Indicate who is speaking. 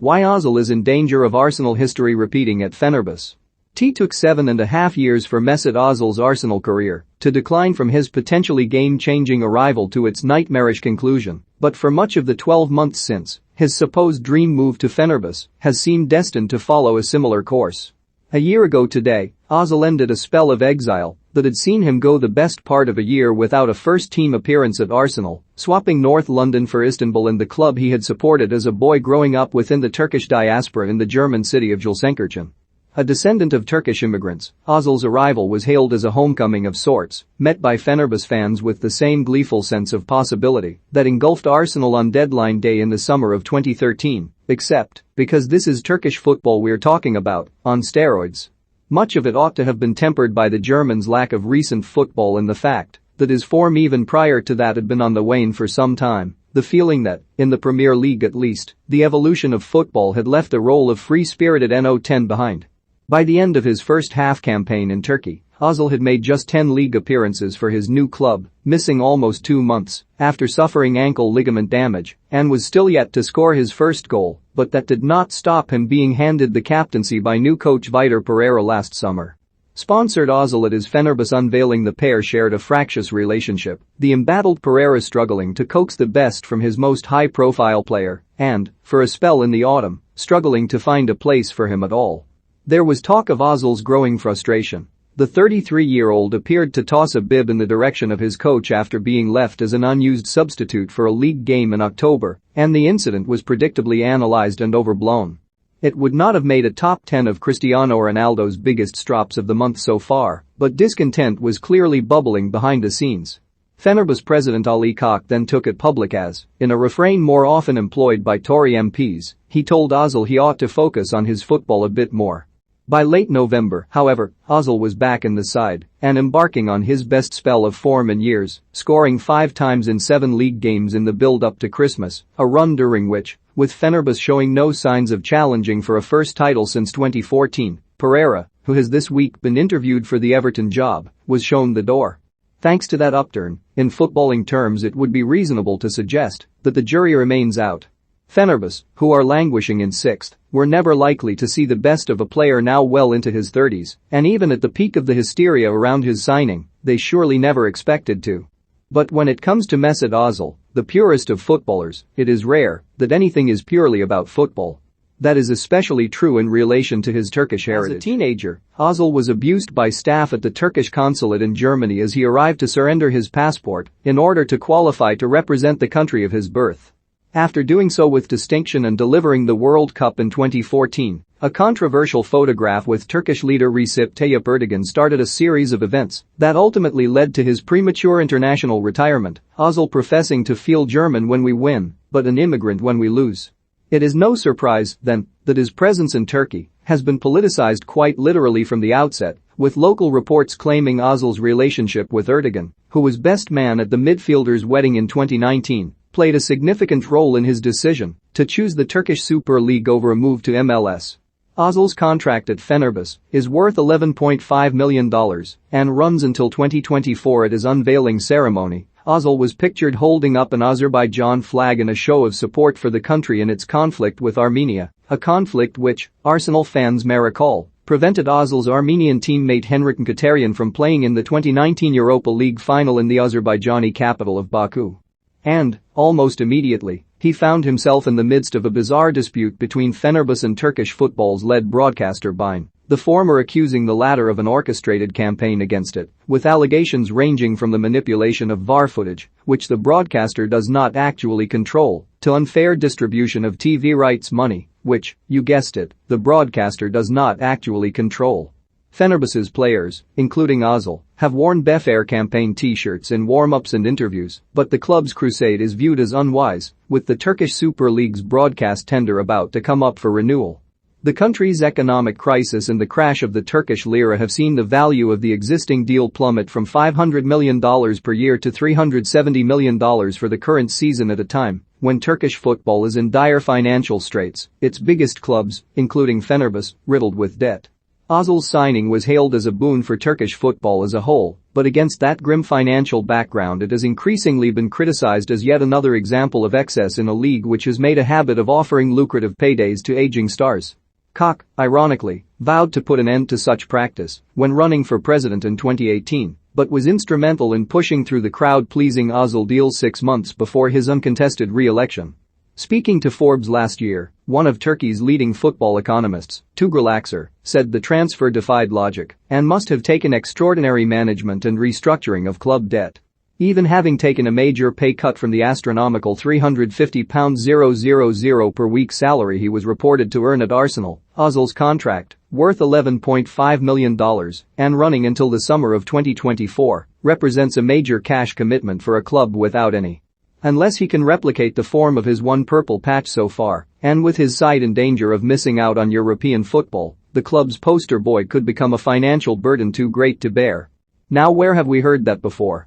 Speaker 1: Why Ozil is in danger of Arsenal history repeating at Fenerbahce. It took 7.5 years for Mesut Ozil's Arsenal career to decline from his potentially game-changing arrival to its nightmarish conclusion, but for much of the 12 months since, his supposed dream move to Fenerbahce has seemed destined to follow a similar course. A year ago today, Ozil ended a spell of exile that had seen him go the best part of a year without a first-team appearance at Arsenal, swapping North London for Istanbul and the club he had supported as a boy growing up within the Turkish diaspora in the German city of Gelsenkirchen. A descendant of Turkish immigrants, Ozil's arrival was hailed as a homecoming of sorts, met by Fenerbahce fans with the same gleeful sense of possibility that engulfed Arsenal on deadline day in the summer of 2013, except, because this is Turkish football we're talking about, on steroids. Much of it ought to have been tempered by the Germans' lack of recent football and the fact that his form even prior to that had been on the wane for some time, the feeling that, in the Premier League at least, the evolution of football had left the role of free-spirited NO10 behind. By the end of his first half campaign in Turkey, Ozil had made just 10 league appearances for his new club, missing almost 2 months after suffering ankle ligament damage, and was still yet to score his first goal, but that did not stop him being handed the captaincy by new coach Vitor Pereira last summer. Sponsored Ozil at his Fenerbahce unveiling the pair shared a fractious relationship, the embattled Pereira struggling to coax the best from his most high-profile player and, for a spell in the autumn, struggling to find a place for him at all. There was talk of Ozil's growing frustration. The 33-year-old appeared to toss a bib in the direction of his coach after being left as an unused substitute for a league game in October, and the incident was predictably analyzed and overblown. It would not have made a top 10 of Cristiano Ronaldo's biggest strops of the month so far, but discontent was clearly bubbling behind the scenes. Fenerbahce president Ali Koç then took it public as, in a refrain more often employed by Tory MPs, he told Ozil he ought to focus on his football a bit more. By late November, however, Ozil was back in the side and embarking on his best spell of form in years, scoring 5 times in 7 league games in the build-up to Christmas, a run during which, with Fenerbahce showing no signs of challenging for a first title since 2014, Pereira, who has this week been interviewed for the Everton job, was shown the door. Thanks to that upturn, in footballing terms it would be reasonable to suggest that the jury remains out. Fenerbahce, who are languishing in 6th, were never likely to see the best of a player now well into his 30s, and even at the peak of the hysteria around his signing, they surely never expected to. But when it comes to Mesut Ozil, the purest of footballers, it is rare that anything is purely about football. That is especially true in relation to his Turkish heritage. As a teenager, Ozil was abused by staff at the Turkish consulate in Germany as he arrived to surrender his passport in order to qualify to represent the country of his birth. After doing so with distinction and delivering the World Cup in 2014, a controversial photograph with Turkish leader Recep Tayyip Erdogan started a series of events that ultimately led to his premature international retirement, Ozil professing to feel German when we win, but an immigrant when we lose. It is no surprise, then, that his presence in Turkey has been politicized quite literally from the outset, with local reports claiming Ozil's relationship with Erdogan, who was best man at the midfielder's wedding in 2019, played a significant role in his decision to choose the Turkish Super League over a move to MLS. Ozil's contract at Fenerbahce is worth $11.5 million and runs until 2024. At his unveiling ceremony, Ozil was pictured holding up an Azerbaijan flag in a show of support for the country in its conflict with Armenia, a conflict which, Arsenal fans may recall, prevented Ozil's Armenian teammate Henrik Mkhitaryan from playing in the 2019 Europa League final in the Azerbaijani capital of Baku. And, almost immediately, he found himself in the midst of a bizarre dispute between Fenerbahce and Turkish football's lead broadcaster Bein, the former accusing the latter of an orchestrated campaign against it, with allegations ranging from the manipulation of VAR footage, which the broadcaster does not actually control, to unfair distribution of TV rights money, which, you guessed it, the broadcaster does not actually control. Fenerbahce's players, including Ozil, have worn Befair campaign t-shirts in warm-ups and interviews, but the club's crusade is viewed as unwise, with the Turkish Super League's broadcast tender about to come up for renewal. The country's economic crisis and the crash of the Turkish lira have seen the value of the existing deal plummet from $500 million per year to $370 million for the current season at a time when Turkish football is in dire financial straits, its biggest clubs, including Fenerbahce, riddled with debt. Ozil's signing was hailed as a boon for Turkish football as a whole, But against that grim financial background, it has increasingly been criticized as yet another example of excess in a league which has made a habit of offering lucrative paydays to aging stars. Koch, ironically, vowed to put an end to such practice when running for president in 2018, but was instrumental in pushing through the crowd-pleasing Ozil deal 6 months before his uncontested re-election. Speaking to Forbes last year, one of Turkey's leading football economists, Tugral Akser, said the transfer defied logic and must have taken extraordinary management and restructuring of club debt. Even having taken a major pay cut from the astronomical £350,000 per week salary he was reported to earn at Arsenal, Ozil's contract, worth $11.5 million and running until the summer of 2024, represents a major cash commitment for a club without any. Unless he can replicate the form of his one purple patch so far, and with his side in danger of missing out on European football, the club's poster boy could become a financial burden too great to bear. Now, where have we heard that before?